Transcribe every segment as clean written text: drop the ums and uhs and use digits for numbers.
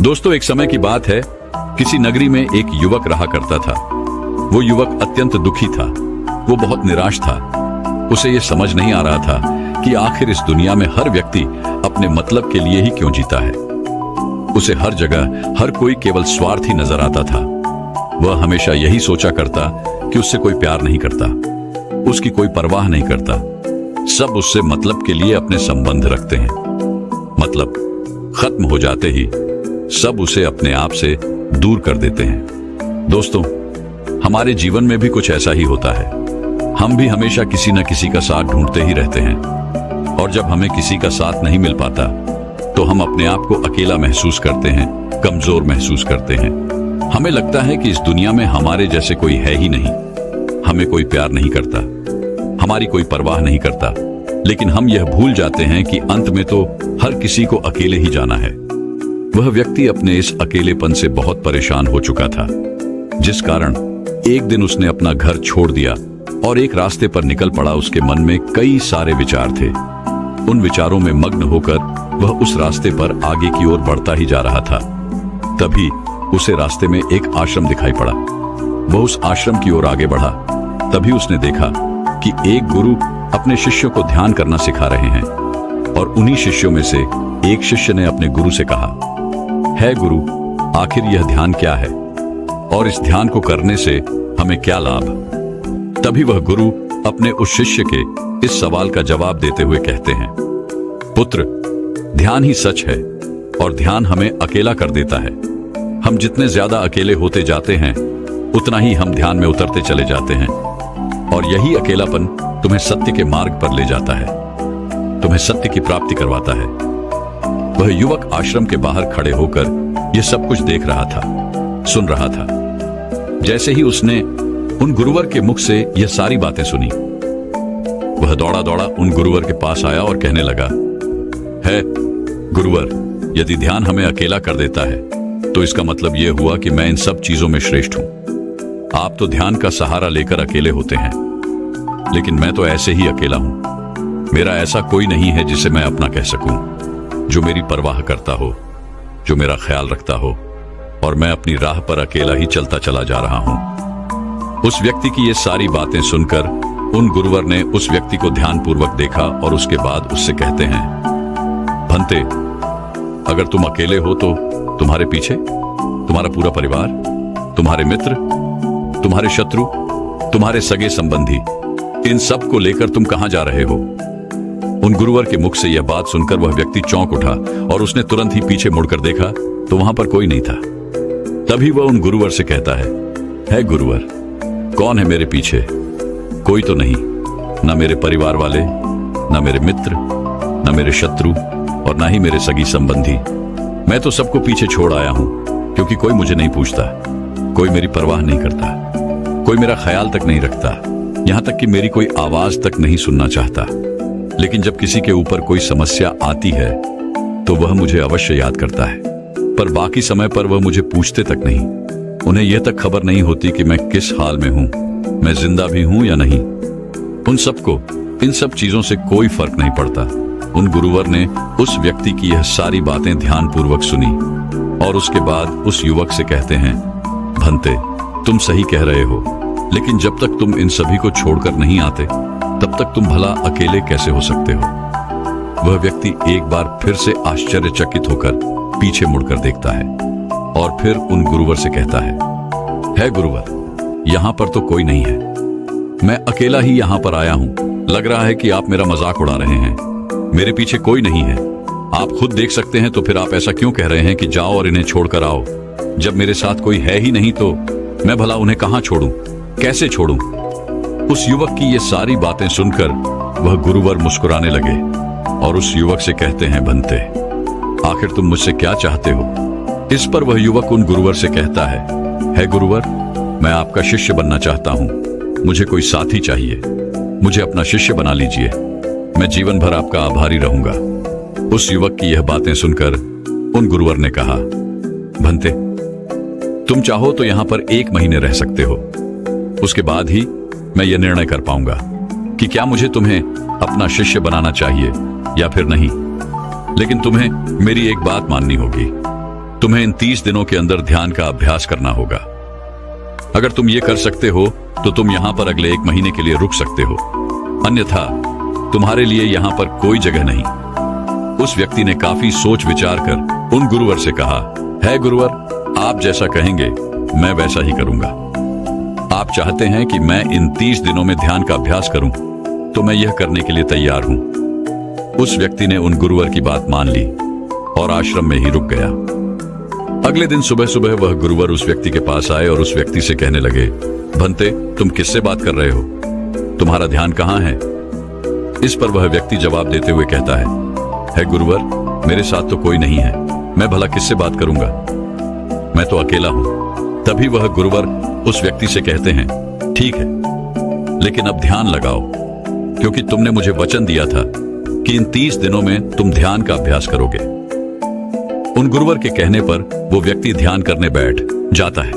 दोस्तों, एक समय की बात है, किसी नगरी में एक युवक रहा करता था। वो युवक अत्यंत दुखी था। वो बहुत निराश था। उसे ये समझ नहीं आ रहा था कि आखिर इस दुनिया में हर व्यक्ति अपने मतलब के लिए ही क्यों जीता है। उसे हर जगह हर कोई केवल स्वार्थी नजर आता था। वह हमेशा यही सोचा करता कि उससे कोई प्यार नहीं करता, उसकी कोई परवाह नहीं करता। सब उससे मतलब के लिए अपने संबंध रखते हैं। मतलब खत्म हो जाते ही सब उसे अपने आप से दूर कर देते हैं। दोस्तों, हमारे जीवन में भी कुछ ऐसा ही होता है। हम भी हमेशा किसी न किसी का साथ ढूंढते ही रहते हैं, और जब हमें किसी का साथ नहीं मिल पाता तो हम अपने आप को अकेला महसूस करते हैं, कमजोर महसूस करते हैं। हमें लगता है कि इस दुनिया में हमारे जैसे कोई है ही नहीं। हमें कोई प्यार नहीं करता, हमारी कोई परवाह नहीं करता। लेकिन हम यह भूल जाते हैं कि अंत में तो हर किसी को अकेले ही जाना है। वह व्यक्ति अपने इस अकेलेपन से बहुत परेशान हो चुका था, जिस कारण एक दिन उसने अपना घर छोड़ दिया और एक रास्ते पर निकल पड़ा। उसके मन में कई सारे विचार थे। उन विचारों में मग्न होकर वह उस रास्ते पर आगे की ओर बढ़ता ही जा रहा था। तभी उसे रास्ते में एक आश्रम दिखाई पड़ा। वह उस आश्रम की ओर आगे बढ़ा। तभी उसने देखा कि एक गुरु अपने शिष्यों को ध्यान करना सिखा रहे हैं, और उन्हीं शिष्यों में से एक शिष्य ने अपने गुरु से कहा, है गुरु, आखिर यह ध्यान क्या है और इस ध्यान को करने से हमें क्या लाभ? तभी वह गुरु अपने उस शिष्य के इस सवाल का जवाब देते हुए कहते हैं, पुत्र, ध्यान ही सच है और ध्यान हमें अकेला कर देता है। हम जितने ज्यादा अकेले होते जाते हैं उतना ही हम ध्यान में उतरते चले जाते हैं, और यही अकेलापन तुम्हें सत्य के मार्ग पर ले जाता है, तुम्हें सत्य की प्राप्ति करवाता है। वह युवक आश्रम के बाहर खड़े होकर यह सब कुछ देख रहा था, सुन रहा था। जैसे ही उसने उन गुरुवर के मुख से यह सारी बातें सुनी, वह दौड़ा दौड़ा उन गुरुवर के पास आया और कहने लगा, है गुरुवर, यदि ध्यान हमें अकेला कर देता है तो इसका मतलब यह हुआ कि मैं इन सब चीजों में श्रेष्ठ हूं। आप तो ध्यान का सहारा लेकर अकेले होते हैं, लेकिन मैं तो ऐसे ही अकेला हूं। मेरा ऐसा कोई नहीं है जिसे मैं अपना कह सकूं, जो मेरी परवाह करता हो, जो मेरा ख्याल रखता हो, और मैं अपनी राह पर अकेला ही चलता चला जा रहा हूं। उस व्यक्ति की ये सारी बातें सुनकर उन गुरुवर ने उस व्यक्ति को ध्यानपूर्वक देखा और उसके बाद उससे कहते हैं, भंते, अगर तुम अकेले हो तो तुम्हारे पीछे तुम्हारा पूरा परिवार, तुम्हारे मित्र, तुम्हारे शत्रु, तुम्हारे सगे संबंधी, इन सब को लेकर तुम कहां जा रहे हो? उन गुरुवर के मुख से यह बात सुनकर वह व्यक्ति चौंक उठा और उसने तुरंत ही पीछे मुड़कर देखा तो वहां पर कोई नहीं था। तभी वह उन गुरुवर से कहता है गुरुवर, कौन है मेरे पीछे? कोई तो नहीं, ना मेरे परिवार वाले, ना मेरे मित्र, ना मेरे शत्रु, और ना ही मेरे सगी संबंधी। मैं तो सबको पीछे छोड़ आया हूं, क्योंकि कोई मुझे नहीं पूछता, कोई मेरी परवाह नहीं करता, कोई मेरा ख्याल तक नहीं रखता, यहां तक कि मेरी कोई आवाज तक नहीं सुनना चाहता। लेकिन जब किसी के ऊपर कोई समस्या आती है तो वह मुझे अवश्य याद करता है, पर बाकी समय पर वह मुझे पूछते तक नहीं। उन्हें यह तक खबर नहीं होती कि मैं किस हाल में हूं, मैं जिंदा भी हूं या नहीं। उन सबको इन सब चीजों से कोई फर्क नहीं पड़ता। उन गुरुवर ने उस व्यक्ति की यह सारी बातें ध्यानपूर्वक सुनी और उसके बाद उस युवक से कहते हैं, भंते, तुम सही कह रहे हो, लेकिन जब तक तुम इन सभी को छोड़कर नहीं आते तब तक तुम भला अकेले कैसे हो सकते हो? वह व्यक्ति एक बार फिर से आश्चर्यचकित होकर पीछे मुड़कर देखता है और फिर उन गुरुवर से कहता है गुरुवर, यहां पर तो कोई नहीं है, मैं अकेला ही यहां पर आया हूं। लग रहा है कि आप मेरा मजाक उड़ा रहे हैं। मेरे पीछे कोई नहीं है, आप खुद देख सकते हैं, तो फिर आप ऐसा क्यों कह रहे हैं कि जाओ और इन्हें छोड़कर आओ? जब मेरे साथ कोई है ही नहीं तो मैं भला उन्हें कहां छोड़ूं, कैसे छोड़ूं? उस युवक की ये सारी बातें सुनकर वह गुरुवर मुस्कुराने लगे और उस युवक से कहते हैं, भंते, आखिर तुम मुझसे क्या चाहते हो? इस पर वह युवक उन गुरुवर से कहता है गुरुवर, मैं आपका शिष्य बनना चाहता हूं, मुझे कोई साथी चाहिए, मुझे अपना शिष्य बना लीजिए, मैं जीवन भर आपका आभारी रहूंगा। उस युवक की यह बातें सुनकर उन गुरुवर ने कहा, भंते, तुम चाहो तो यहां पर 1 महीने रह सकते हो, उसके बाद ही मैं यह निर्णय कर पाऊंगा कि क्या मुझे तुम्हें अपना शिष्य बनाना चाहिए या फिर नहीं। लेकिन तुम्हें मेरी एक बात माननी होगी, तुम्हें इन 30 दिनों के अंदर ध्यान का अभ्यास करना होगा। अगर तुम ये कर सकते हो तो तुम यहां पर अगले 1 महीने के लिए रुक सकते हो, अन्यथा तुम्हारे लिए यहां पर कोई जगह नहीं। उस व्यक्ति ने काफी सोच विचार कर उन गुरुवर से कहा, है गुरुवर, आप जैसा कहेंगे मैं वैसा ही करूंगा। आप चाहते हैं कि मैं इन 30 दिनों में ध्यान का अभ्यास करूं, तो मैं यह करने के लिए तैयार हूं। उस व्यक्ति ने उन गुरुवर की बात मान ली और आश्रम में ही रुक गया। अगले दिन सुबह सुबह वह गुरुवर उस व्यक्ति के पास आए और उस व्यक्ति से कहने लगे, भंते, तुम किससे बात कर रहे हो? तुम्हारा ध्यान कहाँ है? इस पर वह व्यक्ति जवाब देते हुए कहता है गुरुवर, मेरे साथ तो कोई नहीं है, मैं भला किससे बात करूंगा, मैं तो अकेला हूं। तभी वह गुरुवर उस व्यक्ति से कहते हैं, ठीक है, लेकिन अब ध्यान लगाओ, क्योंकि तुमने मुझे वचन दिया था कि इन 30 दिनों में तुम ध्यान का अभ्यास करोगे। उन गुरुवर के कहने पर वो व्यक्ति ध्यान करने बैठ जाता है,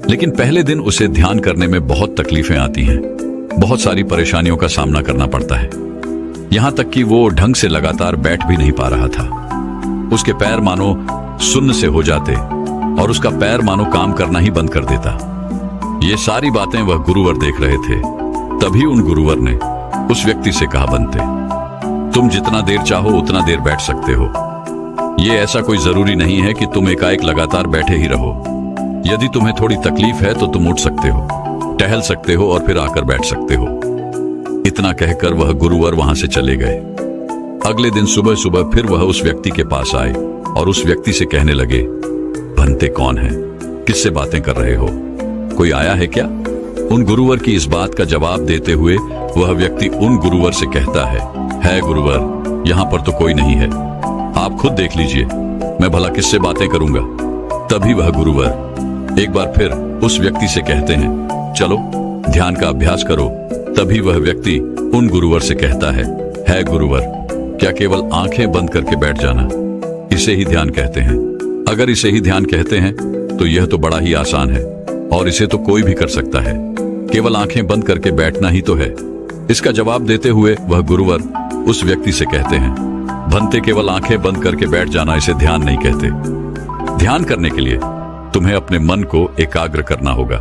लेकिन पहले दिन उसे ध्यान करने में बहुत तकलीफें आती हैं, बहुत सारी परेशानियों का सामना करना पड़ता है। यहां तक कि वो ढंग से लगातार बैठ भी नहीं पा रहा था। उसके पैर मानो सुन्न से हो जाते और उसका पैर मानो काम करना ही बंद कर देता। ये सारी बातें वह गुरुवर देख रहे थे। तभी उन गुरुवर ने उस व्यक्ति से कहा, बनते, तुम जितना देर चाहो उतना देर बैठ सकते हो। ये ऐसा कोई जरूरी नहीं है कि तुम एकाएक लगातार बैठे ही रहो। यदि तुम्हें थोड़ी तकलीफ है तो तुम उठ सकते हो, टहल सकते हो और फिर आकर बैठ सकते हो। इतना कहकर वह गुरुवर वहां से चले गए। अगले दिन सुबह सुबह फिर वह उस व्यक्ति के पास आए और उस व्यक्ति से कहने लगे, भंते कौन है, किससे बातें कर रहे हो, कोई आया है क्या? उन गुरुवर की इस बात का जवाब देते हुए वह व्यक्ति उन गुरुवर से कहता है गुरुवर, यहां पर तो कोई नहीं है, आप खुद देख लीजिए, मैं भला किससे बातें करूंगा। तभी वह गुरुवर एक बार फिर उस व्यक्ति से कहते हैं, चलो ध्यान का अभ्यास करो। तभी वह व्यक्ति उन गुरुवर से कहता है गुरुवर, क्या केवल आंखें बंद करके बैठ जाना, इसे ही ध्यान कहते हैं? अगर इसे ही ध्यान कहते हैं तो यह तो बड़ा ही आसान है और इसे तो कोई भी कर सकता है, केवल आंखें बंद करके बैठना ही तो है। इसका जवाब देते हुए वह गुरुवर उस व्यक्ति से कहते हैं, भंते, केवल आंखें बंद करके बैठ जाना इसे ध्यान नहीं कहते। ध्यान करने के लिए तुम्हें अपने मन को एकाग्र करना होगा,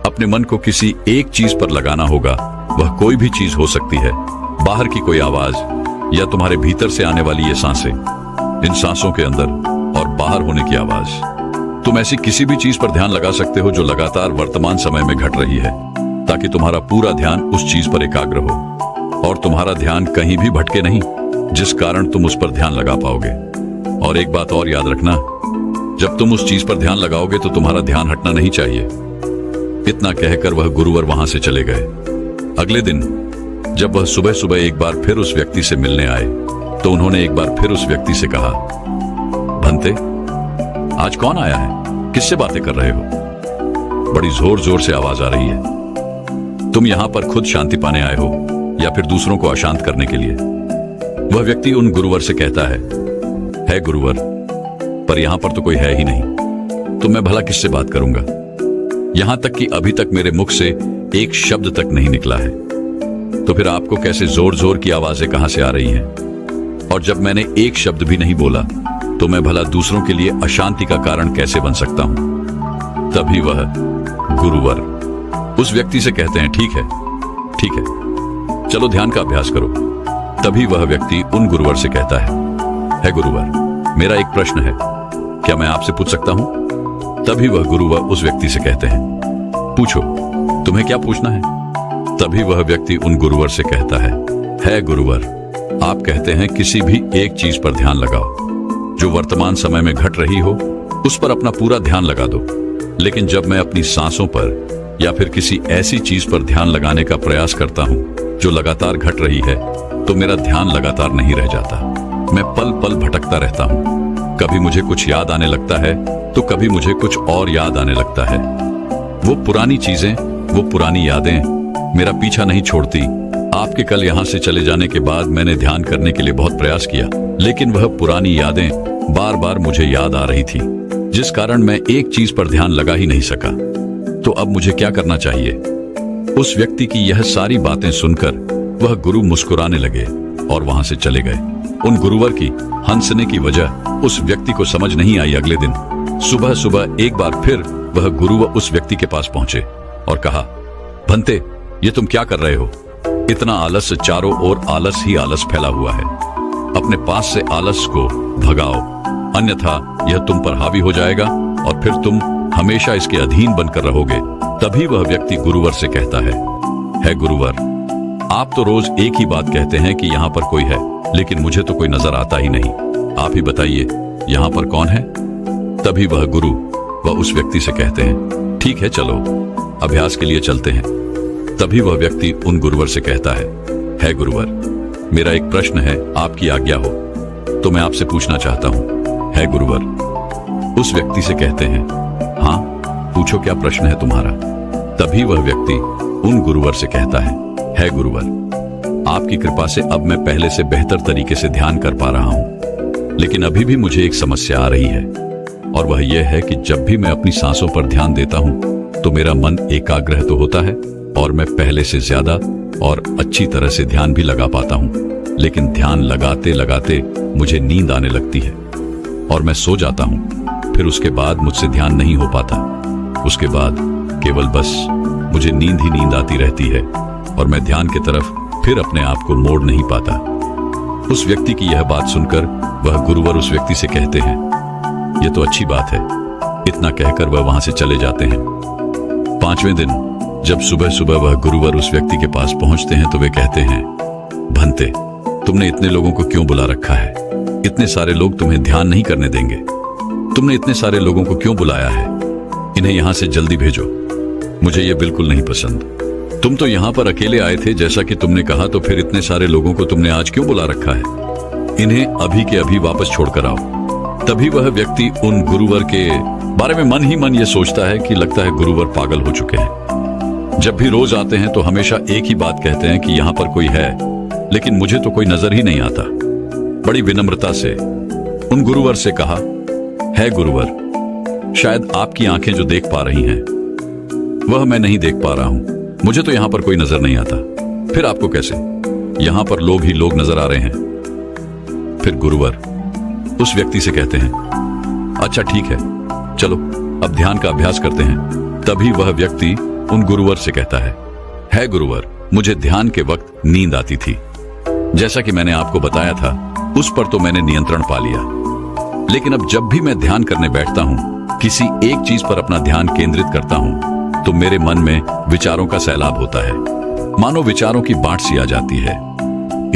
अपने मन को किसी एक चीज पर लगाना होगा। वह कोई भी चीज हो सकती है, बाहर की कोई आवाज या तुम्हारे भीतर से आने वाली ये सांसें, इन सांसों के अंदर और बाहर होने की आवाज। तुम ऐसी किसी भी चीज पर ध्यान लगा सकते हो जो लगातार वर्तमान समय में घट रही है, ताकि तुम्हारा पूरा ध्यान उस चीज पर एकाग्र हो और तुम्हारा ध्यान कहीं भी भटके नहीं, जिस कारण तुम उस पर ध्यान लगा पाओगे। और एक बात और याद रखना, जब तुम उस चीज पर ध्यान लगाओगे तो तुम्हारा ध्यान हटना नहीं चाहिए। इतना कहकर वह गुरुवर वहां से चले गए। अगले दिन जब वह सुबह सुबह एक बार फिर उस व्यक्ति से मिलने आए तो उन्होंने एक बार फिर उस व्यक्ति से कहा, भंते, आज कौन आया है, किससे बातें कर रहे हो? बड़ी जोर जोर से आवाज आ रही है। तुम यहां पर खुद शांति पाने आए हो या फिर दूसरों को अशांत करने के लिए? वह व्यक्ति उन गुरुवर से कहता है गुरुवर, पर यहां पर तो कोई है ही नहीं, तो मैं भला किससे बात करूंगा? यहां तक कि अभी तक मेरे मुख से एक शब्द तक नहीं निकला है, तो फिर आपको कैसे जोर जोर की आवाजें कहां से आ रही हैं? और जब मैंने एक शब्द भी नहीं बोला तो मैं भला दूसरों के लिए अशांति का कारण कैसे बन सकता हूं? तभी वह गुरुवर उस व्यक्ति से कहते हैं, ठीक है, चलो ध्यान का अभ्यास करो। तभी वह व्यक्ति उन गुरुवर से कहता है गुरुवर, मेरा एक प्रश्न है, क्या मैं आपसे पूछ सकता हूं? तभी वह गुरुवर उस व्यक्ति से कहते हैं, पूछो, तुम्हें क्या पूछना है? तभी वह व्यक्ति उन गुरुवर से कहता है गुरुवर, आप कहते हैं किसी भी एक चीज पर ध्यान लगाओ, जो वर्तमान समय में घट रही हो उस पर अपना पूरा ध्यान लगा दो। लेकिन जब मैं अपनी सांसों पर या फिर किसी ऐसी चीज पर ध्यान लगाने का प्रयास करता हूं जो लगातार घट रही है, तो मेरा ध्यान लगातार नहीं रह जाता। मैं पल पल भटकता रहता हूं। कभी मुझे कुछ याद आने लगता है तो कभी मुझे कुछ और याद आने लगता है। वो पुरानी चीजें, वो पुरानी यादें मेरा पीछा नहीं छोड़ती। आपके कल यहां से चले जाने के बाद मैंने ध्यान करने के लिए बहुत प्रयास किया, लेकिन वह पुरानी यादें बार बार मुझे याद आ रही थी, जिस कारण मैं एक चीज पर ध्यान लगा ही नहीं सका। तो अब मुझे क्या करना चाहिए? उस व्यक्ति की यह सारी बातें सुनकर वह गुरु मुस्कुराने लगे और वहां से चले गए। उन गुरुवर की हंसने की वजह उस व्यक्ति को समझ नहीं आई। अगले दिन सुबह सुबह एक बार फिर वह गुरुवर उस व्यक्ति के पास पहुंचे और कहा, भंते, ये तुम क्या कर रहे हो? इतना आलस, चारों ओर आलस ही आलस फैला हुआ है। अपने पास से आलस को भगाओ, अन्यथा यह तुम पर हावी हो जाएगा और फिर तुम हमेशा इसके अधीन बनकर रहोगे। तभी वह व्यक्ति गुरुवर से कहता है गुरुवर, आप तो रोज एक ही बात कहते हैं कि यहाँ पर कोई है, लेकिन मुझे तो कोई नजर आता ही नहीं। आप ही बताइए, यहाँ पर कौन है? तभी वह गुरु वह उस व्यक्ति से कहते हैं, ठीक है, चलो अभ्यास के लिए चलते हैं। तभी वह व्यक्ति उन गुरुवर से कहता है गुरुवर, मेरा एक प्रश्न है, आपकी आज्ञा हो तो मैं आपसे पूछना चाहता हूं। है गुरुवर उस व्यक्ति से कहते हैं, हाँ पूछो, क्या प्रश्न है तुम्हारा? तभी वह व्यक्ति उन गुरुवर से कहता है गुरुवर, आपकी कृपा से अब मैं पहले से बेहतर तरीके से ध्यान कर पा रहा हूं, लेकिन अभी भी मुझे एक समस्या आ रही है, और वह यह है कि जब भी मैं अपनी सांसों पर ध्यान देता हूं तो मेरा मन एकाग्र तो होता है और मैं पहले से ज्यादा और अच्छी तरह से ध्यान भी लगा पाता हूं, लेकिन ध्यान लगाते लगाते मुझे नींद आने लगती है और मैं सो जाता हूं। फिर उसके बाद मुझसे ध्यान नहीं हो पाता। उसके बाद केवल बस मुझे नींद ही नींद आती रहती है और मैं ध्यान की तरफ फिर अपने आप को मोड़ नहीं पाता। उस व्यक्ति की यह बात सुनकर वह गुरुवर उस व्यक्ति से कहते हैं, यह तो अच्छी बात है। इतना कहकर वह वहां से चले जाते हैं। 5वें दिन जब सुबह सुबह वह गुरुवर उस व्यक्ति के पास पहुंचते हैं तो वे कहते हैं, भंते, तुमने इतने लोगों को क्यों बुला रखा है? इतने सारे लोग तुम्हें ध्यान नहीं करने देंगे। तुमने इतने सारे लोगों को क्यों बुलाया है? इन्हें यहां से जल्दी भेजो। मुझे ये बिल्कुल नहीं पसंद। तुम तो यहां पर अकेले आए थे जैसा कि तुमने कहा, तो फिर इतने सारे लोगों को तुमने आज क्यों बुला रखा है? इन्हें अभी के अभी वापस छोड़कर आओ। तभी वह व्यक्ति उन गुरुवर के बारे में मन ही मन ये सोचता है कि लगता है गुरुवर पागल हो चुके हैं। जब भी रोज आते हैं तो हमेशा एक ही बात कहते हैं कि यहां पर कोई है, लेकिन मुझे तो कोई नजर ही नहीं आता। बड़ी विनम्रता से उन गुरुवर से कहा, है गुरुवर, शायद आपकी आंखें जो देख पा रही हैं वह मैं नहीं देख पा रहा हूं। मुझे तो यहां पर कोई नजर नहीं आता। फिर आपको कैसे? यहां पर लोग ही लोग नजर आ रहे हैं। फिर गुरुवर उस व्यक्ति से कहते हैं, अच्छा ठीक है, चलो अब ध्यान का अभ्यास करते हैं। तभी वह व्यक्ति उन गुरुवर से कहता है गुरुवर, मुझे ध्यान के वक्त नींद आती थी। जैसा कि मैंने आपको बताया था, उस पर तो मैंने नियंत्रण पा लिया, लेकिन अब जब भी मैं ध्यान करने बैठता हूं, किसी एक चीज पर अपना ध्यान केंद्रित करता हूं, तो मेरे मन में विचारों का सैलाब होता है। मानो विचारों की बाढ़ सी आ जाती है।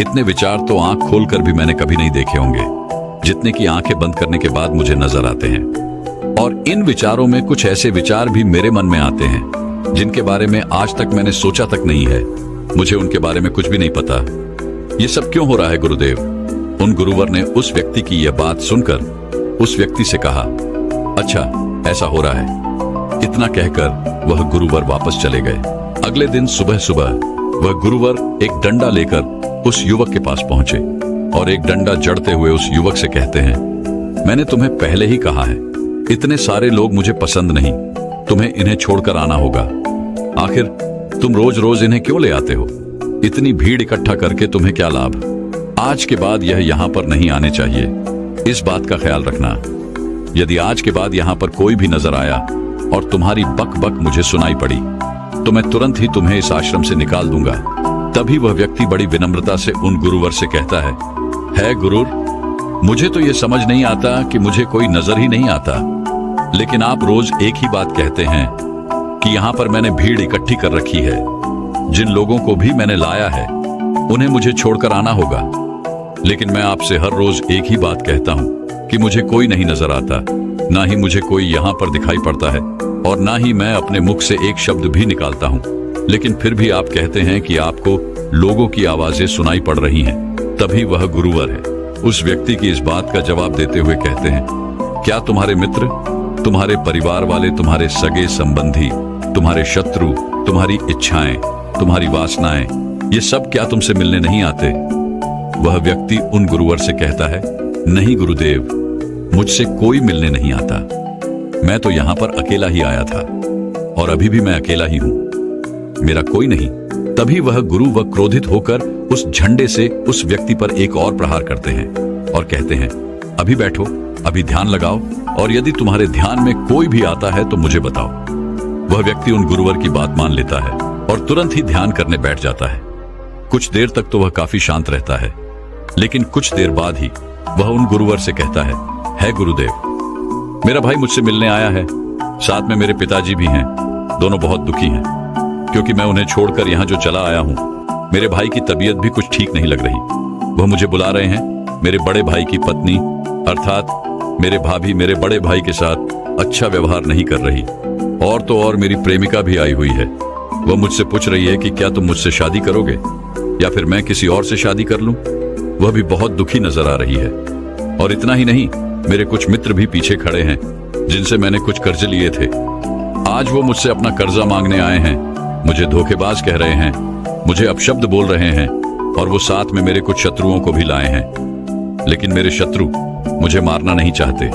इतने विचार तो आंख खोलकर भी मैंने कभी नहीं देखे होंगे, जितने की आंखें बंद करने के बाद मुझे नजर आते हैं। और इन विचारों में कुछ ऐसे विचार भी मेरे मन में आते हैं जिनके बारे में आज तक मैंने सोचा तक नहीं है। मुझे उनके बारे में कुछ भी नहीं पता। ये सब क्यों हो रहा है गुरुदेव? उन गुरुवर ने उस व्यक्ति की यह बात सुनकर उस व्यक्ति से कहा, अच्छा ऐसा हो रहा है। इतना कहकर वह गुरुवर वापस चले गए। अगले दिन सुबह सुबह वह गुरुवर एक डंडा लेकर उस युवक के पास पहुंचे और एक डंडा जड़ते हुए उस युवक से कहते हैं, मैंने तुम्हें पहले ही कहा है, इतने सारे लोग मुझे पसंद नहीं, तुम्हें इन्हें छोड़कर आना होगा। आखिर तुम रोज रोज इन्हें क्यों ले आते हो? इतनी भीड़ इकट्ठा करके तुम्हें क्या लाभ? आज के बाद यह यहाँ पर नहीं आने चाहिए। इस बात का ख्याल रखना। यदि आज के बाद यहाँ पर कोई भी नजर आया और तुम्हारी बक बक मुझे सुनाई पड़ी तो मैं तुरंत ही तुम्हें इस आश्रम से निकाल दूंगा। तभी वह व्यक्ति बड़ी विनम्रता से उन गुरुवर से कहता है गुरुर, मुझे तो यह समझ नहीं आता कि मुझे कोई नजर ही नहीं आता, लेकिन आप रोज एक ही बात कहते हैं कि यहाँ पर मैंने भीड़ इकट्ठी कर रखी है। जिन लोगों को भी मैंने लाया है उन्हें मुझे छोड़कर आना होगा, लेकिन मैं आपसे हर रोज एक ही बात कहता हूँ कि मुझे कोई नहीं नजर आता, ना ही मुझे कोई यहाँ पर दिखाई पड़ता है और ना ही मैं अपने मुख से एक शब्द भी निकालता हूँ, लेकिन फिर भी आप कहते हैं कि आपको लोगों की आवाजें सुनाई पड़ रही हैं। तभी वह गुरुवर है उस व्यक्ति की इस बात का जवाब देते हुए कहते हैं, क्या तुम्हारे मित्र, तुम्हारे परिवार वाले, तुम्हारे सगे संबंधी, तुम्हारे शत्रु, तुम्हारी इच्छाएं, तुम्हारी वासनाएं, ये सब क्या तुमसे मिलने नहीं आते? वह व्यक्ति उन गुरुवर से कहता है, नहीं गुरुदेव, मुझसे कोई मिलने नहीं आता। मैं तो यहाँ पर अकेला ही आया था और अभी भी मैं अकेला ही हूँ, मेरा कोई नहीं। तभी वह गुरु वह क्रोधित होकर उस झंडे से उस व्यक्ति पर एक और प्रहार करते हैं और कहते हैं, अभी बैठो, अभी ध्यान लगाओ, और यदि तुम्हारे ध्यान में कोई भी आता है तो मुझे बताओ। वह व्यक्ति उन गुरुवर की बात मान लेता है और तुरंत ही ध्यान करने बैठ जाता है। कुछ देर तक तो वह काफी शांत रहता है, लेकिन कुछ देर बाद ही वह उन गुरुवर से कहता है गुरुदेव, मेरा भाई मुझसे मिलने आया है, साथ में मेरे पिताजी भी हैं। दोनों बहुत दुखी हैं क्योंकि मैं उन्हें छोड़कर यहाँ जो चला आया हूँ। मेरे भाई की तबीयत भी कुछ ठीक नहीं लग रही। वह मुझे बुला रहे हैं। मेरे बड़े भाई की पत्नी अर्थात मेरे भाभी मेरे बड़े भाई के साथ अच्छा व्यवहार नहीं कर रही, और तो और मेरी प्रेमिका भी आई हुई है। वह मुझसे पूछ रही है कि क्या तुम मुझसे शादी करोगे या फिर मैं किसी और से शादी कर लूं। वह भी बहुत दुखी नजर आ रही है। और इतना ही नहीं, मेरे कुछ मित्र भी पीछे खड़े हैं जिनसे मैंने कुछ कर्ज लिए थे। आज वो मुझसे अपना कर्जा मांगने आए हैं, मुझे धोखेबाज कह रहे हैं, मुझे अपशब्द बोल रहे हैं, और वो साथ में मेरे कुछ शत्रुओं को भी लाए हैं। लेकिन मेरे शत्रु मुझे मारना नहीं चाहते।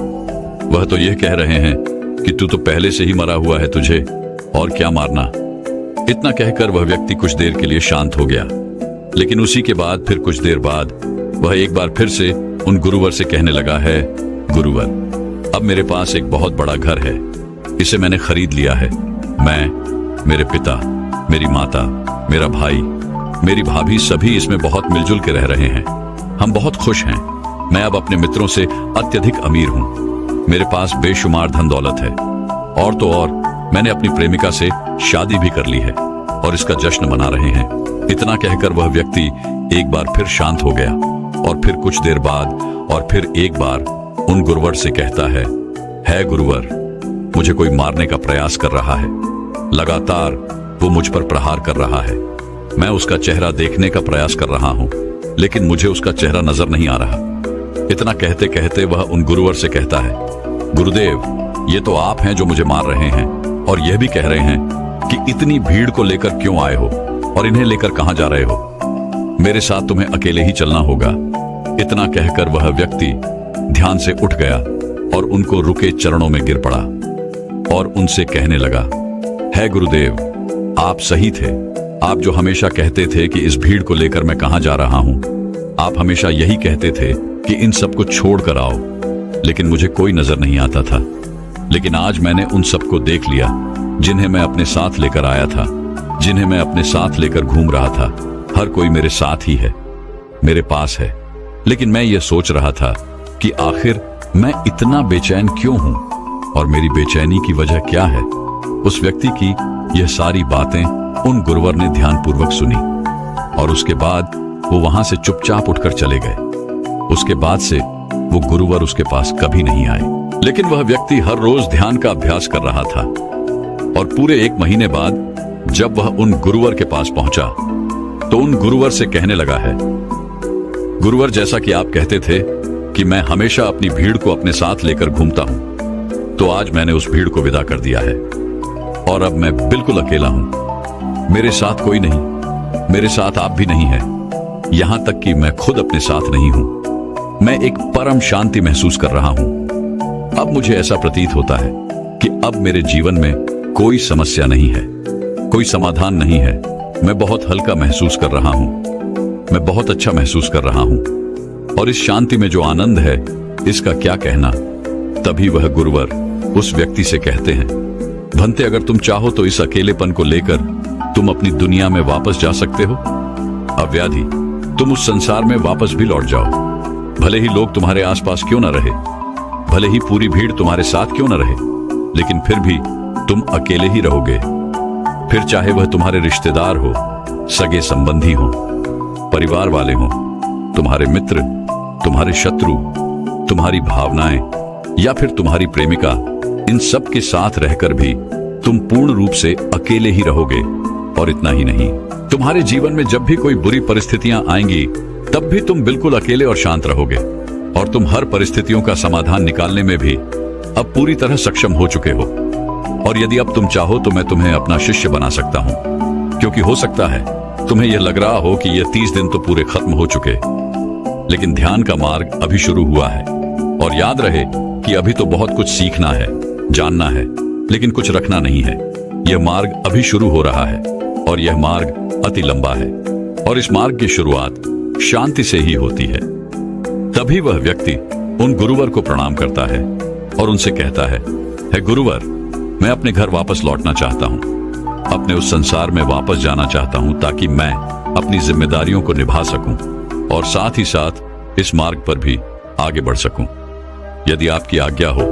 वह तो यह कह रहे हैं कि तू तो पहले से ही मरा हुआ है, तुझे और क्या मारना। इतना कहकर वह व्यक्ति कुछ देर के लिए शांत हो गया, लेकिन उसी के बाद फिर कुछ देर बाद वह एक बार फिर से उन गुरुवर से कहने लगा है, गुरुवर, अब मेरे पास एक बहुत बड़ा घर है, इसे मैंने खरीद लिया है। मैं, मेरे पिता, मेरी माता, मेरा भाई, मेरी भाभी सभी इसमें बहुत मिलजुल के रह रहे हैं। हम बहुत खुश हैं। मैं अब अपने मित्रों से अत्यधिक अमीर हूँ। मेरे पास बेशुमार धन दौलत है, और तो और मैंने अपनी प्रेमिका से शादी भी कर ली है और इसका जश्न मना रहे हैं। इतना कहकर वह व्यक्ति एक बार फिर शांत हो गया और फिर कुछ देर बाद और फिर एक बार उन गुरुवर से कहता है गुरुवर, मुझे कोई मारने का प्रयास कर रहा है। लगातार वो मुझ पर प्रहार कर रहा है। मैं उसका चेहरा देखने का प्रयास कर रहा हूँ, लेकिन मुझे उसका चेहरा नजर नहीं आ रहा। इतना कहते कहते वह उन गुरुवर से कहता है, गुरुदेव, ये तो आप हैं जो मुझे मार रहे हैं, और यह भी कह रहे हैं कि इतनी भीड़ को लेकर क्यों आए हो और इन्हें लेकर कहां जा रहे हो। मेरे साथ तुम्हें अकेले ही चलना होगा। इतना कहकर वह व्यक्ति ध्यान से उठ गया और उनको रुके चरणों में गिर पड़ा और उनसे कहने लगा, है गुरुदेव, आप सही थे। आप जो हमेशा कहते थे कि इस भीड़ को लेकर मैं कहां जा रहा हूं, आप हमेशा यही कहते थे कि इन सबको छोड़ कर आओ, लेकिन मुझे कोई नजर नहीं आता था। लेकिन आज मैंने उन सबको देख लिया जिन्हें मैं अपने साथ लेकर आया था, जिन्हें मैं अपने साथ लेकर घूम रहा था। हर कोई मेरे साथ ही है, मेरे पास है। लेकिन मैं ये सोच रहा था कि आखिर मैं इतना बेचैन क्यों हूं और मेरी बेचैनी की वजह क्या है। उस व्यक्ति की यह सारी बातें उन गुरुवर ने ध्यानपूर्वक सुनी और उसके बाद वो वहां से चुपचाप उठकर चले गए। उसके बाद से वो गुरुवर उसके पास कभी नहीं आए। लेकिन वह व्यक्ति हर रोज ध्यान का अभ्यास कर रहा था और पूरे 1 महीने बाद जब वह उन गुरुवर के पास पहुंचा तो उन गुरुवर से कहने लगा है, गुरुवर, जैसा कि आप कहते थे कि मैं हमेशा अपनी भीड़ को अपने साथ लेकर घूमता हूं, तो आज मैंने उस भीड़ को विदा कर दिया है और अब मैं बिल्कुल अकेला हूं। मेरे साथ कोई नहीं, मेरे साथ आप भी नहीं है, यहां तक कि मैं खुद अपने साथ नहीं हूं। मैं एक परम शांति महसूस कर रहा हूं। अब मुझे ऐसा प्रतीत होता है कि अब मेरे जीवन में कोई समस्या नहीं है, कोई समाधान नहीं है। मैं बहुत हल्का महसूस कर रहा हूं, मैं बहुत अच्छा महसूस कर रहा हूं, और इस शांति में जो आनंद है इसका क्या कहना। तभी वह गुरुवर उस व्यक्ति से कहते हैं, भंते, अगर तुम चाहो तो इस अकेलेपन को लेकर तुम अपनी दुनिया में वापस जा सकते हो। अव्याधि, तुम उस संसार में वापस भी लौट जाओ। भले ही लोग तुम्हारे आसपास क्यों न रहे, भले ही पूरी भीड़ तुम्हारे साथ क्यों न रहे, लेकिन फिर भी तुम अकेले ही रहोगे। फिर चाहे वह तुम्हारे रिश्तेदार हो, सगे संबंधी हो, परिवार वाले हो, तुम्हारे मित्र, तुम्हारे शत्रु, तुम्हारी भावनाएं या फिर तुम्हारी प्रेमिका, इन सब के साथ रहकर भी तुम पूर्ण रूप से अकेले ही रहोगे। और इतना ही नहीं, तुम्हारे जीवन में जब भी कोई बुरी परिस्थितियां आएंगी तब भी तुम बिल्कुल अकेले और शांत रहोगे, और तुम हर परिस्थितियों का समाधान निकालने में भी अब पूरी तरह सक्षम हो चुके हो। और यदि अब तुम चाहो तो मैं तुम्हें अपना शिष्य बना सकता हूं, क्योंकि हो सकता है तुम्हें यह लग रहा हो कि यह 30 दिन तो पूरे खत्म हो चुके, लेकिन ध्यान का मार्ग अभी शुरू हुआ है। और याद रहे कि अभी तो बहुत कुछ सीखना है, जानना है, लेकिन कुछ रखना नहीं है। यह मार्ग अभी शुरू हो रहा है और यह मार्ग अति लंबा है। और इस मार्ग की शुरुआत शांति से ही होती है। तभी वह व्यक्ति उन गुरुवर को प्रणाम करता है और उनसे कहता है गुरुवर, मैं अपने घर वापस लौटना चाहता हूं, अपने उस संसार में वापस जाना चाहता हूं ताकि मैं अपनी जिम्मेदारियों को निभा सकूं और साथ ही साथ इस मार्ग पर भी आगे बढ़ सकूं। यदि आपकी आज्ञा हो।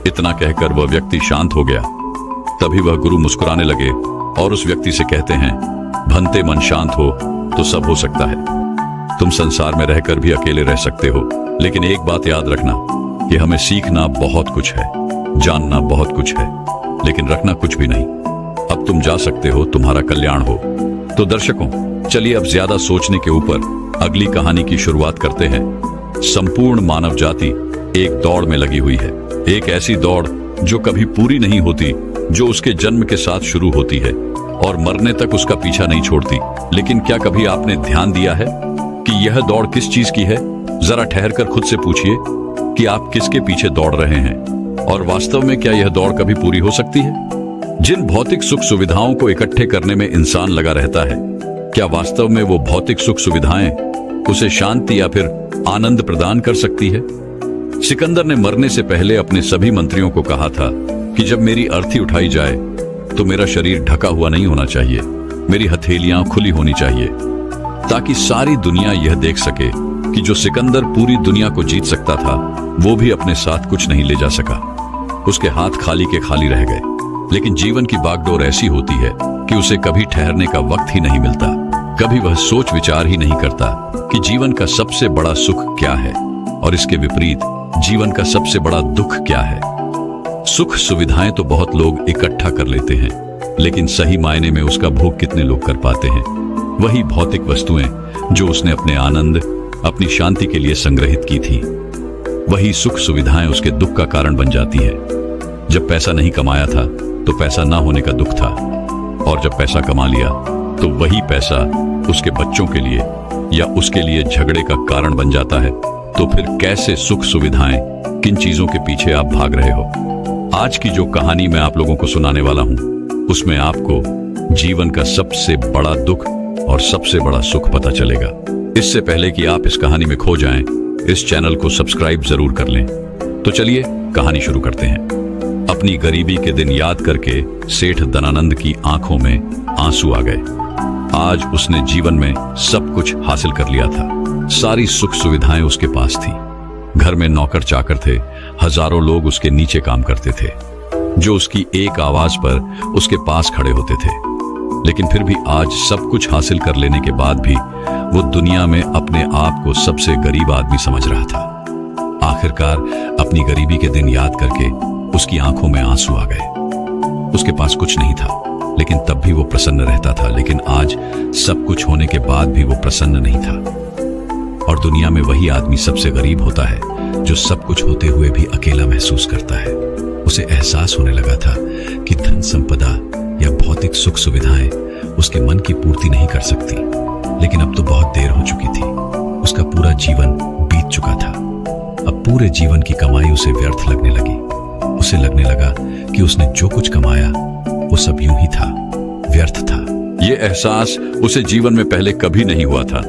इतना कहकर वह व्यक्ति शांत हो गया। तभी वह गुरु मुस्कुराने लगे और उस व्यक्ति से कहते हैं, भंते मन शांत हो तो सब हो सकता है। तुम संसार में रहकर भी अकेले रह सकते हो, लेकिन एक बात याद रखना कि हमें सीखना बहुत कुछ है, जानना बहुत कुछ है, लेकिन रखना कुछ भी नहीं। अब तुम जा सकते हो, तुम्हारा कल्याण हो। तो दर्शकों, चलिए अब ज्यादा सोचने के ऊपर अगली कहानी की शुरुआत करते हैं। संपूर्ण मानव जाति एक दौड़ में लगी हुई है, एक ऐसी दौड़ जो कभी पूरी नहीं होती, जो उसके जन्म के साथ शुरू होती है और मरने तक उसका पीछा नहीं छोड़ती। लेकिन क्या कभी आपने ध्यान दिया है कि यह दौड़ किस चीज की है? जरा ठहरकर खुद से पूछिए कि आप किसके पीछे दौड़ रहे हैं, और वास्तव में क्या यह दौड़ कभी पूरी हो सकती है? जिन भौतिक सुख सुविधाओं को इकट्ठे करने में इंसान लगा रहता है, क्या वास्तव में वो भौतिक सुख सुविधाएं उसे शांति या फिर आनंद प्रदान कर सकती है? सिकंदर ने मरने से पहले अपने सभी मंत्रियों को कहा था कि जब मेरी अर्थी उठाई जाए तो मेरा शरीर ढका हुआ नहीं होना चाहिए, मेरी हथेलियां खुली होनी चाहिए, ताकि सारी दुनिया यह देख सके कि जो सिकंदर पूरी दुनिया को जीत सकता था, वो भी अपने साथ कुछ नहीं ले जा सका। उसके हाथ खाली के खाली रह गए। लेकिन जीवन की बागडोर ऐसी होती है कि उसे कभी ठहरने का वक्त ही नहीं मिलता। कभी वह सोच विचार ही नहीं करता कि जीवन का सबसे बड़ा सुख क्या है और इसके विपरीत जीवन का सबसे बड़ा दुख क्या है। सुख सुविधाएं तो बहुत लोग इकट्ठा कर लेते हैं, लेकिन सही मायने में उसका भोग कितने लोग कर पाते हैं? वही भौतिक वस्तुएं जो उसने अपने आनंद, अपनी शांति के लिए संग्रहित की थी, वही सुख सुविधाएं उसके दुख का कारण बन जाती है। जब पैसा नहीं कमाया था तो पैसा ना होने का दुख था, और जब पैसा कमा लिया तो वही पैसा उसके बच्चों के लिए या उसके लिए झगड़े का कारण बन जाता है। तो फिर कैसे सुख सुविधाएं, किन चीजों के पीछे आप भाग रहे हो? आज की जो कहानी मैं आप लोगों को सुनाने वाला हूं, उसमें आपको जीवन का सबसे बड़ा दुख और सबसे बड़ा सुख पता चलेगा। इससे पहले कि आप इस कहानी में खो जाएं, इस चैनल को सब्सक्राइब जरूर कर लें। तो चलिए कहानी शुरू करते हैं। अपनी गरीबी के दिन याद करके सेठ धनानंद की आंखों में आंसू आ गए। आज उसने जीवन में सब कुछ हासिल कर लिया था। सारी सुख सुविधाएं उसके पास थी। घर में नौकर चाकर थे, हजारों लोग उसके नीचे काम करते थे, जो उसकी एक आवाज पर उसके पास खड़े होते थे। लेकिन फिर भी आज सब कुछ हासिल कर लेने के बाद भी वो दुनिया में अपने आप को सबसे गरीब आदमी समझ रहा था। आखिरकार अपनी गरीबी के दिन याद करके उसकी आंखों में आंसू आ गए। उसके पास कुछ नहीं था, लेकिन तब भी वो प्रसन्न रहता था। लेकिन आज सब कुछ होने के बाद भी वो प्रसन्न नहीं था। और दुनिया में वही आदमी सबसे गरीब होता है जो सब कुछ होते हुए भी अकेला महसूस करता है। उसे एहसास होने लगा था कि धन संपदा या भौतिक सुख सुविधाएं उसके मन की पूर्ति नहीं कर सकती। लेकिन अब तो बहुत देर हो चुकी थी। उसका पूरा जीवन बीत चुका था। अब पूरे जीवन की कमाई उसे व्यर्थ लगने लगी। उसे लगने लगा कि उसने जो कुछ कमाया वो सब यूं ही था, व्यर्थ था। ये एहसास उसे जीवन में पहले कभी नहीं हुआ था।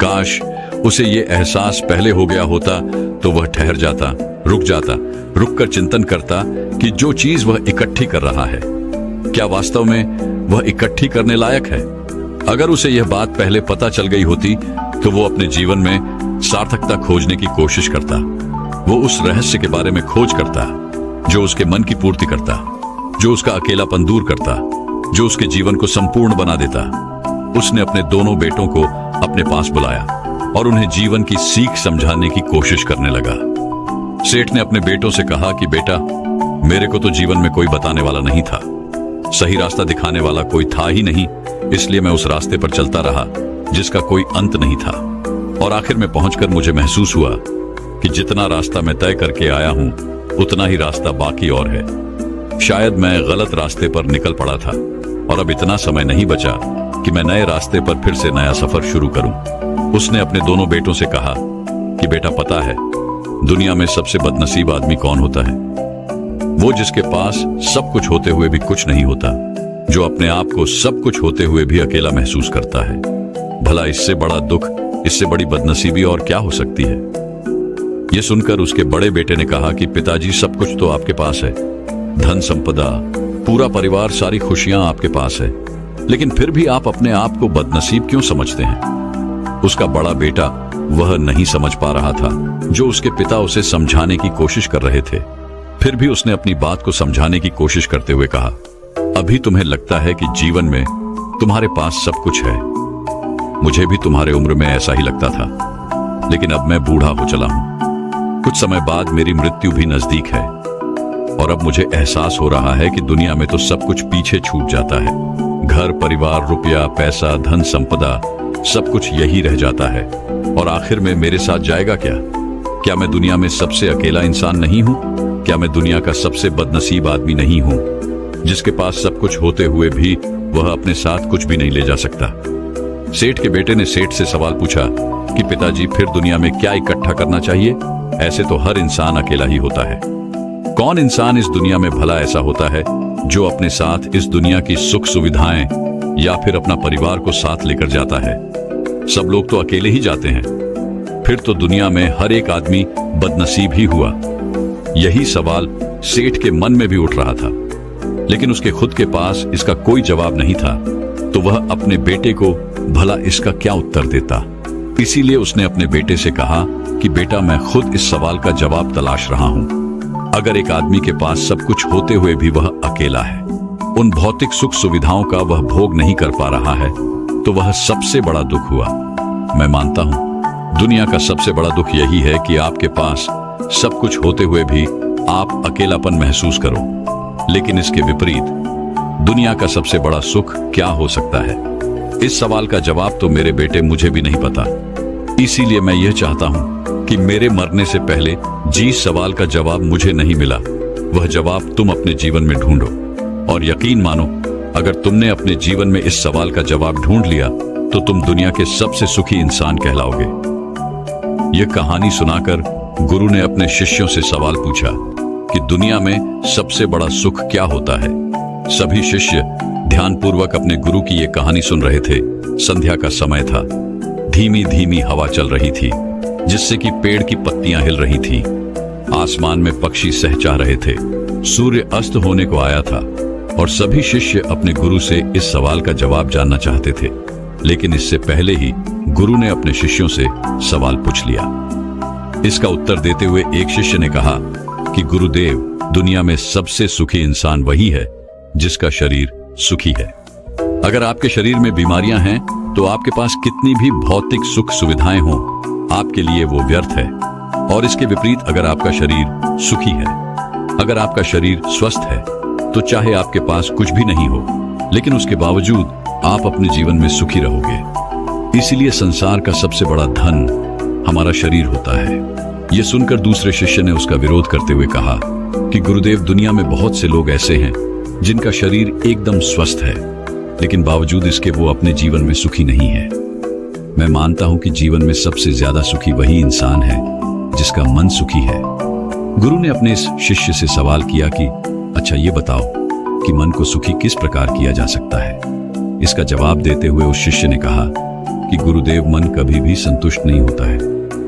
काश उसे ये एहसास पहले हो गया होता तो वह ठहर जाता, रुक कर चिंतन करता कि जो चीज वह इकट्ठी कर रहा है, क्या वास्तव में वह इकट्ठी करने लायक है? अगर उसे यह बात पहले पता चल गई होती तो वो अपने जीवन में सार्थकता खोजने की कोशिश करता। वो उस रहस्य के बारे में खोज करता जो उसके मन की पूर्ति करता, जो उसका अकेलापन दूर करता, जो उसके जीवन को संपूर्ण बना देता। उसने अपने दोनों बेटों को अपने पास बुलाया और उन्हें जीवन की सीख समझाने की कोशिश करने लगा। सेठ ने अपने बेटों से कहा कि बेटा, मेरे को तो जीवन में कोई बताने वाला नहीं था, सही रास्ता दिखाने वाला कोई था ही नहीं, इसलिए मैं उस रास्ते पर चलता रहा जिसका कोई अंत नहीं था। और आखिर में पहुंचकर मुझे महसूस हुआ कि जितना रास्ता मैं तय करके आया हूं, उतना ही रास्ता बाकी और है। शायद मैं गलत रास्ते पर निकल पड़ा था और अब इतना समय नहीं बचा कि मैं नए रास्ते पर फिर से नया सफर शुरू करूं। उसने अपने दोनों बेटों से कहा कि बेटा, पता है दुनिया में सबसे बदनसीब आदमी कौन होता है? वो जिसके पास सब कुछ होते हुए भी कुछ नहीं होता, जो अपने आप को सब कुछ होते हुए भी अकेला महसूस करता है। भला इससे बड़ा दुख, इससे बड़ी बदनसीबी और क्या हो सकती है? यह सुनकर उसके बड़े बेटे ने कहा कि पिताजी, सब कुछ तो आपके पास है, धन संपदा, पूरा परिवार, सारी खुशियां आपके पास है, लेकिन फिर भी आप अपने आप को बदनसीब क्यों समझते हैं? उसका बड़ा बेटा वह नहीं समझ पा रहा था जो उसके पिता उसे समझाने की कोशिश कर रहे थे। फिर भी उसने अपनी बात को समझाने की कोशिश करते हुए कहा, अभी तुम्हें लगता है कि जीवन में तुम्हारे पास सब कुछ है। मुझे भी तुम्हारे उम्र में ऐसा ही लगता था, लेकिन अब मैं बूढ़ा हो चला हूं। कुछ समय बाद मेरी मृत्यु भी नजदीक है और अब मुझे एहसास हो रहा है कि दुनिया में तो सब कुछ पीछे छूट जाता है। घर, परिवार, रुपया, पैसा, धन संपदा, सब कुछ यही रह जाता है और आखिर में मेरे साथ जाएगा क्या? क्या मैं दुनिया में सबसे अकेला इंसान नहीं हूं? क्या मैं दुनिया का सबसे बदनसीब आदमी नहीं हूं, जिसके पास सब कुछ होते हुए भी वह अपने साथ कुछ भी नहीं ले जा सकता? सेठ के बेटे ने सेठ से सवाल पूछा कि पिताजी, फिर दुनिया में क्या इकट्ठा करना चाहिए? ऐसे तो हर इंसान अकेला ही होता है। कौन इंसान इस दुनिया में भला ऐसा होता है जो अपने साथ इस दुनिया की सुख सुविधाएं या फिर अपना परिवार को साथ लेकर जाता है? सब लोग तो अकेले ही जाते हैं। फिर तो दुनिया में हर एक आदमी बदनसीब ही हुआ। यही सवाल सेठ के मन में भी उठ रहा था, लेकिन उसके खुद के पास इसका कोई जवाब नहीं था, तो वह अपने बेटे को भला इसका क्या उत्तर देता। इसीलिए उसने अपने बेटे से कहा कि बेटा, मैं खुद इस सवाल का जवाब तलाश रहा हूं। अगर एक आदमी के पास सब कुछ होते हुए भी वह अकेला है, उन भौतिक सुख सुविधाओं का वह भोग नहीं कर पा रहा है, तो वह सबसे बड़ा दुख हुआ। मैं मानता हूं दुनिया का सबसे बड़ा दुख यही है कि आपके पास सब कुछ होते हुए भी आप अकेलापन महसूस करो। लेकिन इसके विपरीत दुनिया का सबसे बड़ा सुख क्या हो सकता है? इस सवाल का जवाब तो मेरे बेटे मुझे भी नहीं पता। इसीलिए मैं यह चाहता हूं कि मेरे मरने से पहले जिस सवाल का जवाब मुझे नहीं मिला, वह जवाब तुम अपने जीवन में ढूंढो। और यकीन मानो, अगर तुमने अपने जीवन में इस सवाल का जवाब ढूंढ लिया तो तुम दुनिया के सबसे सुखी इंसान कहलाओगे। यह कहानी सुनाकर गुरु ने अपने शिष्यों से सवाल पूछा कि दुनिया में सबसे बड़ा सुख क्या होता है? सभी शिष्य ध्यानपूर्वक अपने गुरु की यह कहानी सुन रहे थे। संध्या का समय था। धीमी धीमी हवा चल रही थी, जिससे कि पेड़ की पत्तियां हिल रही थी। आसमान में पक्षी सहचा रहे थे। सूर्य अस्त होने को आया था और सभी शिष्य अपने गुरु से इस सवाल का जवाब जानना चाहते थे। लेकिन इससे पहले ही गुरु ने अपने शिष्यों से सवाल पूछ लिया। इसका उत्तर देते हुए एक शिष्य ने कहा कि गुरुदेव, दुनिया में सबसे सुखी इंसान वही है जिसका शरीर सुखी है। अगर आपके शरीर में बीमारियां हैं तो आपके पास कितनी भी भौतिक सुख सुविधाएं हों, आपके लिए वो व्यर्थ है। और इसके विपरीत अगर आपका शरीर सुखी है, अगर आपका शरीर स्वस्थ है, तो चाहे आपके पास कुछ भी नहीं हो, लेकिन उसके बावजूद आप अपने जीवन में सुखी रहोगे। इसीलिए संसार का सबसे बड़ा धन हमारा शरीर होता है। यह सुनकर दूसरे शिष्य ने उसका विरोध करते हुए कहा कि गुरुदेव, दुनिया में बहुत से लोग ऐसे हैं जिनका शरीर एकदम स्वस्थ है, लेकिन बावजूद इसके वो अपने जीवन में सुखी नहीं है। मैं मानता हूं कि जीवन में सबसे ज्यादा सुखी वही इंसान है जिसका मन सुखी है। गुरु ने अपने इस शिष्य से सवाल किया कि अच्छा, ये बताओ कि मन को सुखी किस प्रकार किया जा सकता है? इसका जवाब देते हुए उस शिष्य ने कहा कि गुरुदेव, मन कभी भी संतुष्ट नहीं होता है।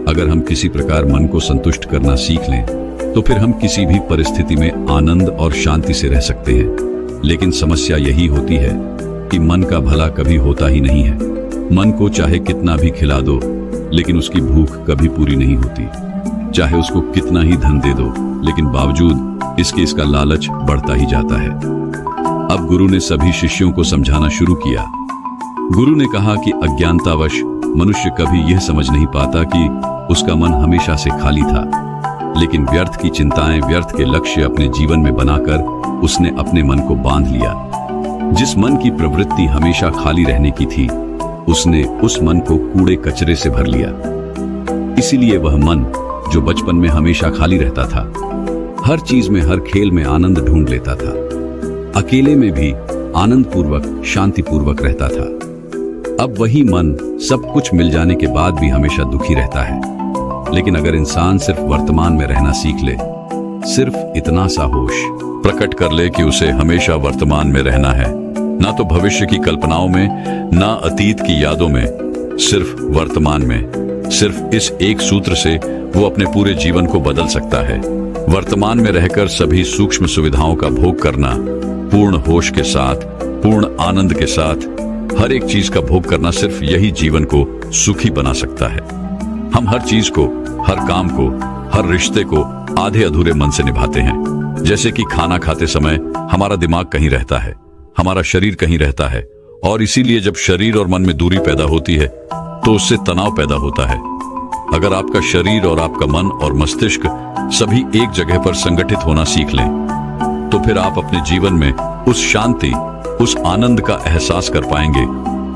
अगर हम किसी प्रकार मन को संतुष्ट करना सीख लें तो फिर हम किसी भी परिस्थिति में आनंद और शांति से रह सकते हैं। लेकिन समस्या यही होती है कि मन का भला कभी होता ही नहीं है। मन को चाहे कितना भी खिला दो, लेकिन उसकी भूख कभी पूरी नहीं होती। चाहे उसको कितना ही धन दे दो, लेकिन बावजूद इसका लालच बढ़ता ही जाता है। अब गुरु ने सभी शिष्यों को समझाना शुरू किया। गुरु ने कहा कि अज्ञानतावश मनुष्य कभी यह समझ नहीं पाता कि उसका मन हमेशा से खाली था, लेकिन व्यर्थ की चिंताएं, व्यर्थ के लक्ष्य अपने जीवन में बनाकर उसने अपने मन को बांध लिया। जिस मन की प्रवृत्ति हमेशा खाली रहने की थी, उसने उस मन को कूड़े कचरे से भर लिया। इसीलिए वह मन जो बचपन में हमेशा खाली रहता था, हर चीज में, हर खेल में आनंद ढूंढ लेता था, अकेले में भी आनंद पूर्वक, शांति पूर्वक रहता था, अब वही मन सब कुछ मिल जाने के बाद भी हमेशा दुखी रहता है। लेकिन अगर इंसान सिर्फ वर्तमान में रहना सीख ले, सिर्फ इतना सा होश प्रकट कर ले कि उसे हमेशा वर्तमान में रहना है, ना तो भविष्य की कल्पनाओं में, ना अतीत की यादों में, सिर्फ वर्तमान में। सिर्फ इस एक सूत्र से वो अपने पूरे जीवन को बदल सकता है। वर्तमान में रहकर सभी सूक्ष्म सुविधाओं का भोग करना, पूर्ण होश के साथ, पूर्ण आनंद के साथ हर एक चीज का भोग करना, सिर्फ यही जीवन को सुखी बना सकता है। हम हर चीज को, हर काम को, हर रिश्ते को आधे अधूरे मन से निभाते हैं। जैसे कि खाना खाते समय हमारा दिमाग कहीं रहता है, हमारा शरीर कहीं रहता है, और इसीलिए जब शरीर और मन में दूरी पैदा होती है तो उससे तनाव पैदा होता है। अगर आपका शरीर और आपका मन और मस्तिष्क सभी एक जगह पर संगठित होना सीख लें, तो फिर आप अपने जीवन में उस शांति, उस आनंद का एहसास कर पाएंगे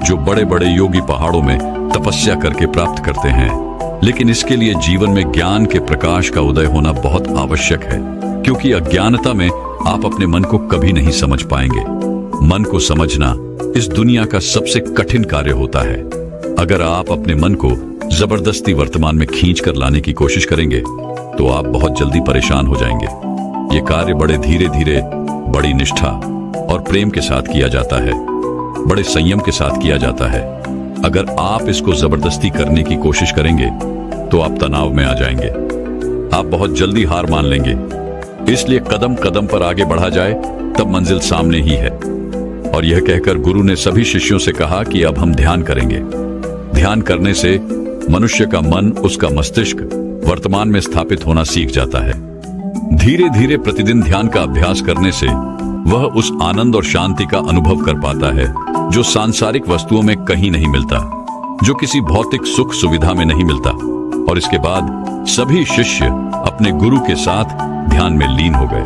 जो बड़े बड़े योगी पहाड़ों में तपस्या करके प्राप्त करते हैं। लेकिन इसके लिए जीवन में ज्ञान के प्रकाश का उदय होना बहुत आवश्यक है, क्योंकि अज्ञानता में आप अपने मन को कभी नहीं समझ पाएंगे। मन को समझना इस दुनिया का सबसे कठिन कार्य होता है। अगर आप अपने मन को जबरदस्ती वर्तमान में खींच कर लाने की कोशिश करेंगे तो आप बहुत जल्दी परेशान हो जाएंगे। ये कार्य बड़े धीरे धीरे, बड़ी निष्ठा और प्रेम के साथ किया जाता है, बड़े संयम के साथ किया जाता है। अगर आप इसको जबरदस्ती करने की कोशिश करेंगे तो आप तनाव में आ जाएंगे, आप बहुत जल्दी हार मान लेंगे। इसलिए कदम कदम पर आगे बढ़ा जाए तब मंजिल सामने ही है। और यह कहकर गुरु ने सभी शिष्यों से कहा कि अब हम ध्यान करेंगे। ध्यान करने से मनुष्य का मन, उसका मस्तिष्क वर्तमान में स्थापित होना सीख जाता है। धीरे धीरे प्रतिदिन ध्यान का अभ्यास करने से वह उस आनंद और शांति का अनुभव कर पाता है जो सांसारिक वस्तुओं में कहीं नहीं मिलता, जो किसी भौतिक सुख सुविधा में नहीं मिलता। और इसके बाद सभी शिष्य अपने गुरु के साथ ध्यान में लीन हो गए।